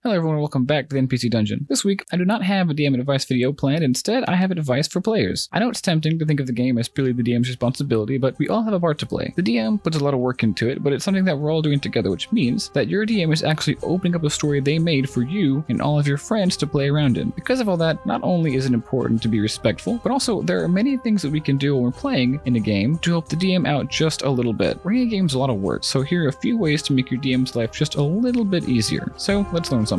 Hello everyone, welcome back to the NPC Dungeon. This week, I do not have a DM advice video planned. Instead, I have advice for players. I know it's tempting to think of the game as purely the DM's responsibility, but we all have a part to play. The DM puts a lot of work into it, but it's something that we're all doing together, which means that your DM is actually opening up a story they made for you and all of your friends to play around in. Because of all that, not only is it important to be respectful, but also there are many things that we can do when we're playing in a game to help the DM out just a little bit. Running a game is a lot of work, so here are a few ways to make your DM's life just a little bit easier. So let's learn something.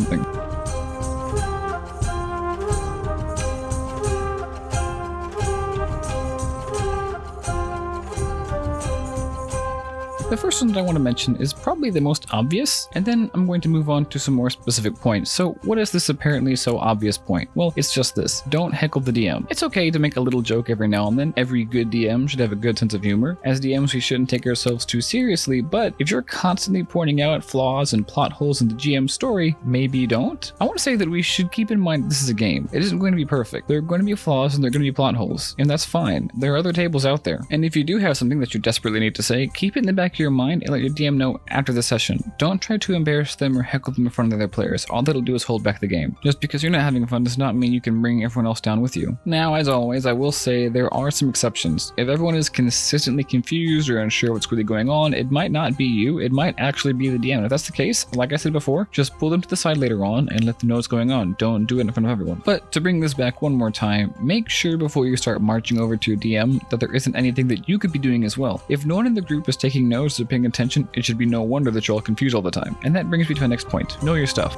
The first one that I want to mention is probably the most obvious, and then I'm going to move on to some more specific points. So what is this apparently so obvious point? Well, it's just this. Don't heckle the DM. It's okay to make a little joke every now and then. Every good DM should have a good sense of humor. As DMs, we shouldn't take ourselves too seriously, but if you're constantly pointing out flaws and plot holes in the GM's story, maybe you don't. I want to say that we should keep in mind this is a game. It isn't going to be perfect. There are going to be flaws and there are going to be plot holes, and that's fine. There are other tables out there. And if you do have something that you desperately need to say, keep it in the back of your mind and let your DM know after the session. Don't try to embarrass them or heckle them in front of the other players. All that'll do is hold back the game. Just because you're not having fun does not mean you can bring everyone else down with you. Now, as always, I will say there are some exceptions. If everyone is consistently confused or unsure what's really going on, it might not be you, it might actually be the DM. If that's the case, like I said before, just pull them to the side later on and let them know what's going on. Don't do it in front of everyone. But to bring this back one more time, make sure before you start marching over to your DM that there isn't anything that you could be doing as well. If no one in the group is taking notes or paying attention, it should be no wonder that you're all confused all the time. And that brings me to my next point. Know your stuff.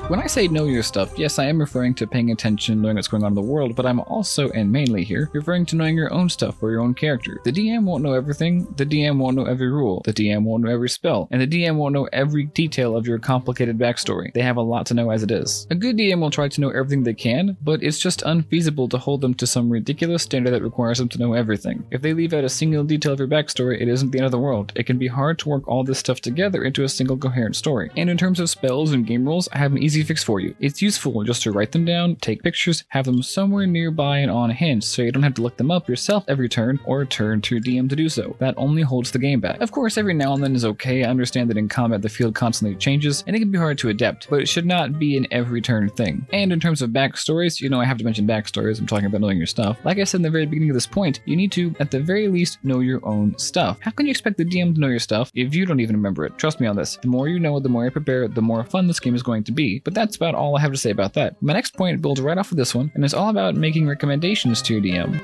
When I say know your stuff, yes, I am referring to paying attention, knowing what's going on in the world, but I'm also, and mainly here, referring to knowing your own stuff for your own character. The DM won't know everything, the DM won't know every rule, the DM won't know every spell, and the DM won't know every detail of your complicated backstory. They have a lot to know as it is. A good DM will try to know everything they can, but it's just unfeasible to hold them to some ridiculous standard that requires them to know everything. If they leave out a single detail of your backstory, it isn't the end of the world. It can be hard to work all this stuff together into a single coherent story. And in terms of spells and game rules, I have an easy fix for you. It's useful just to write them down, take pictures, have them somewhere nearby and on hand so you don't have to look them up yourself every turn or turn to your DM to do so. That only holds the game back. Of course, every now and then is okay. I understand that in combat the field constantly changes and it can be hard to adapt, but it should not be an every turn thing. And in terms of backstories, I have to mention backstories. I'm talking about knowing your stuff. Like I said in the very beginning of this point, you need to, at the very least, know your own stuff. How can you expect the DM to know your stuff if you don't even remember it? Trust me on this. The more you know, the more you prepare, the more fun this game is going to be. But that's about all I have to say about that. My next point builds right off of this one, and it's all about making recommendations to your DM.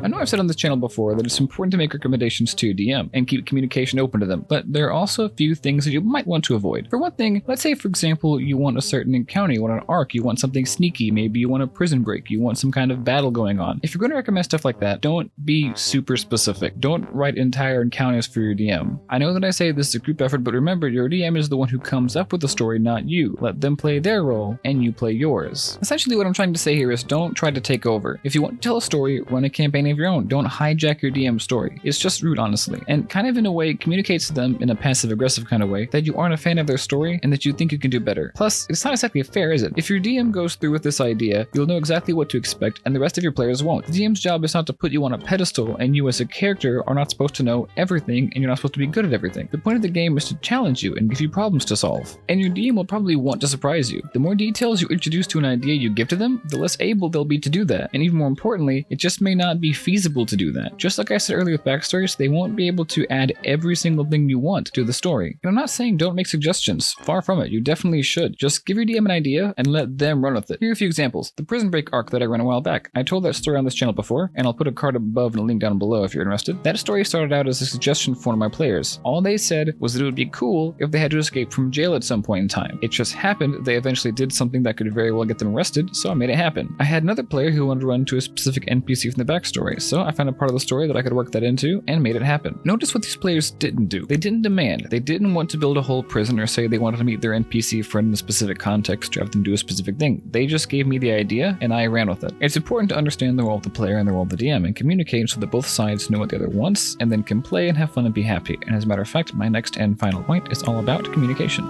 I know I've said on this channel before that it's important to make recommendations to your DM and keep communication open to them, but there are also a few things that you might want to avoid. For one thing, let's say for example you want a certain encounter, you want an arc, you want something sneaky, maybe you want a prison break, you want some kind of battle going on. If you're going to recommend stuff like that, don't be super specific. Don't write entire encounters for your DM. I know that I say this is a group effort, but remember your DM is the one who comes up with the story, not you. Let them play their role and you play yours. Essentially what I'm trying to say here is don't try to take over. If you want to tell a story, run a campaign of your own. Don't hijack your DM's story. It's just rude, honestly, and kind of in a way communicates to them in a passive-aggressive kind of way that you aren't a fan of their story and that you think you can do better. Plus, it's not exactly fair, is it? If your DM goes through with this idea, you'll know exactly what to expect and the rest of your players won't. The DM's job is not to put you on a pedestal, and you as a character are not supposed to know everything and you're not supposed to be good at everything. The point of the game is to challenge you and give you problems to solve. And your DM will probably want to surprise you. The more details you introduce to an idea you give to them, the less able they'll be to do that. And even more importantly, it just may not be feasible to do that. Just like I said earlier with backstories, they won't be able to add every single thing you want to the story. And I'm not saying don't make suggestions. Far from it. You definitely should. Just give your DM an idea and let them run with it. Here are a few examples. The prison break arc that I ran a while back. I told that story on this channel before, and I'll put a card above and a link down below if you're interested. That story started out as a suggestion for one of my players. All they said was that it would be cool if they had to escape from jail at some point in time. It just happened they eventually did something that could very well get them arrested, so I made it happen. I had another player who wanted to run to a specific NPC from the backstory, so So I found a part of the story that I could work that into and made it happen. Notice what these players didn't do. They didn't demand. They didn't want to build a whole prison or say they wanted to meet their NPC friend in a specific context or have them do a specific thing. They just gave me the idea and I ran with it. It's important to understand the role of the player and the role of the DM and communicate so that both sides know what the other wants and then can play and have fun and be happy. And as a matter of fact, my next and final point is all about communication.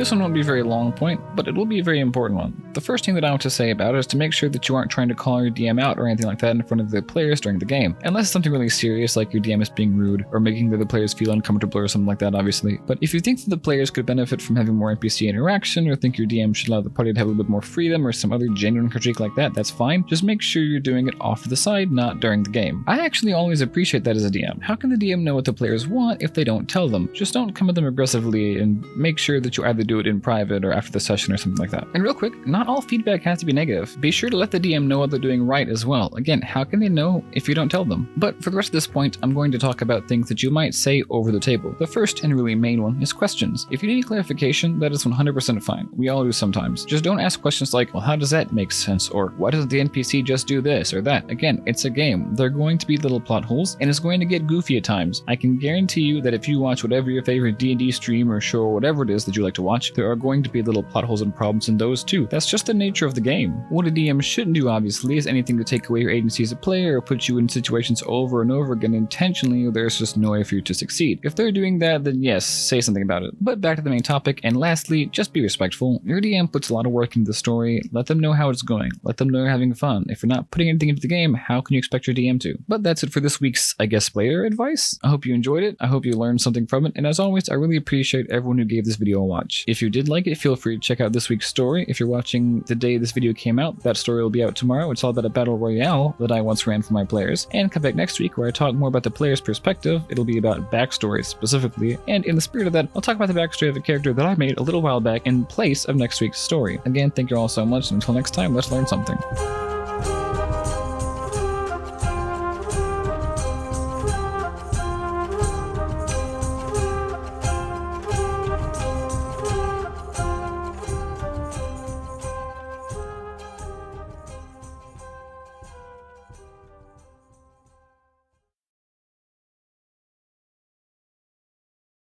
This one won't be a very long point, but it will be a very important one. The first thing that I want to say about it is to make sure that you aren't trying to call your DM out or anything like that in front of the players during the game. Unless it's something really serious like your DM is being rude or making the other players feel uncomfortable or something like that, obviously. But if you think that the players could benefit from having more NPC interaction or think your DM should allow the party to have a little bit more freedom or some other genuine critique like that, that's fine. Just make sure you're doing it off to the side, not during the game. I actually always appreciate that as a DM. How can the DM know what the players want if they don't tell them? Just don't come at them aggressively and make sure that you either do it in private or after the session or something like that. And real quick, not all feedback has to be negative. Be sure to let the DM know what they're doing right as well. Again, how can they know if you don't tell them? But for the rest of this point, I'm going to talk about things that you might say over the table. The first and really main one is questions. If you need clarification, that is 100% fine. We all do sometimes. Just don't ask questions like, well, how does that make sense? Or why doesn't the NPC just do this or that? Again, it's a game. There are going to be little plot holes and it's going to get goofy at times. I can guarantee you that if you watch whatever your favorite D&D stream or show or whatever it is that you like to watch, there are going to be little plot holes and problems in those too. That's just the nature of the game. What a DM shouldn't do, obviously, is anything to take away your agency as a player or put you in situations over and over again intentionally, or there's just no way for you to succeed. If they're doing that, then yes, say something about it. But back to the main topic, and lastly, just be respectful. Your DM puts a lot of work into the story. Let them know how it's going. Let them know you're having fun. If you're not putting anything into the game, how can you expect your DM to? But that's it for this week's, I guess, player advice. I hope you enjoyed it. I hope you learned something from it. And as always, I really appreciate everyone who gave this video a watch. If you did like it, feel free to check out this week's story. If you're watching the day this video came out, that story will be out tomorrow. It's all about a battle royale that I once ran for my players. And come back next week where I talk more about the player's perspective. It'll be about backstories specifically. And in the spirit of that, I'll talk about the backstory of a character that I made a little while back in place of next week's story. Again, thank you all so much. And until next time, let's learn something.